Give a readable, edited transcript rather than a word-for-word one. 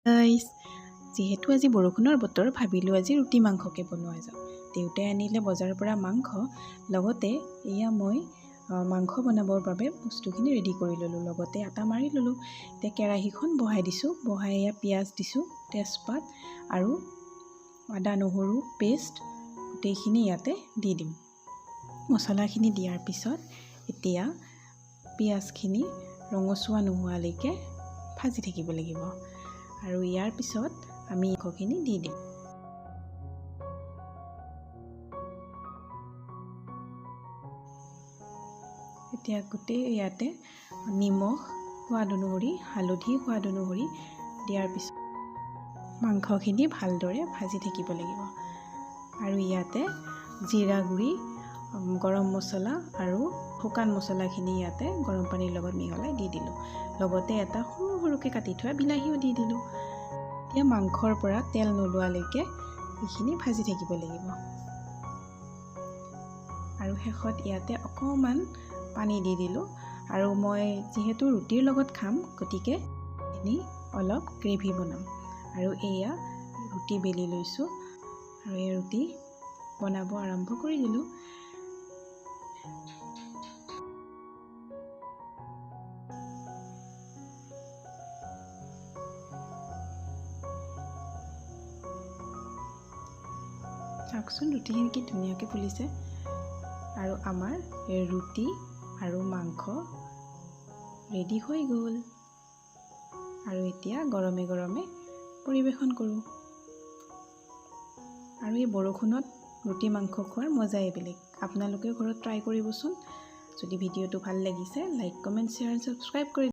Guys, যিহেতু আজি বৰষুণৰ বতৰ ভাবিলোঁ আজি ৰুটি মাংসকে বনোৱা যাওক। দেউতাই আনিলে বজাৰৰ পৰা মাংস, লগতে এয়া মই মাংস বনাবৰ বাবে বস্তুখিনি ৰেডি কৰি ল'লোঁ। লগতে আটা মাৰি ল'লোঁ। এতিয়া কেৰাহীখন বহাই দিছোঁ। বহাই এয়া পিঁয়াজ দিছোঁ, তেজপাত আৰু আদা নহৰু পেষ্ট গোটেইখিনি ইয়াতে দি দিম। মছলাখিনি দিয়াৰ পিছত এতিয়া পিঁয়াজখিনি ৰঙচুৱা নোহোৱালৈকে ভাজি থাকিব লাগিব। আৰু ইয়াৰ পিছত আমি মাংসখিনি দি দিম। এতিয়া গোটেই ইয়াতে নিমখ সোৱাদ অনুসৰি, হালধি সোৱাদ অনুসৰি দিয়াৰ পিছত মাংসখিনি ভালদৰে ভাজি থাকিব লাগিব। আৰু ইয়াতে জিৰা গুড়ি, গৰম মছলা আৰু শুকান মছলাখিনি ইয়াতে গৰম পানীৰ লগত মিহলাই দি দিলোঁ। লগতে এটা সৰু সৰুকৈ কাটি থোৱা বিলাহীও দি দিলোঁ। এতিয়া মাংসৰ পৰা তেল নোলোৱালৈকে এইখিনি ভাজি থাকিব লাগিব। আৰু শেষত ইয়াতে অকণমান পানী দি দিলোঁ। আৰু মই যিহেতু ৰুটিৰ লগত খাম, গতিকে এইখিনি অলপ গ্ৰেভি বনাম। আৰু এয়া ৰুটি বেলি লৈছোঁ আৰু এই ৰুটি বনাব আৰম্ভ কৰি দিলোঁ। চাওকচোন ৰুটিখিনি কি ধুনীয়াকৈ ফুলিছে। আৰু আমাৰ এই ৰুটি আৰু মাংস ৰেডি হৈ গ'ল। আৰু এতিয়া গৰমে গৰমে পৰিৱেশন কৰোঁ। আৰু এই বৰষুণত ৰুটি মাংস খোৱাৰ মজাই বেলেগ। আপোনালোকে ঘৰত ট্ৰাই কৰিবচোন। যদি ভিডিঅ'টো ভাল লাগিছে, লাইক, কমেণ্ট, শ্বেয়াৰ, ছাবস্ক্ৰাইব কৰি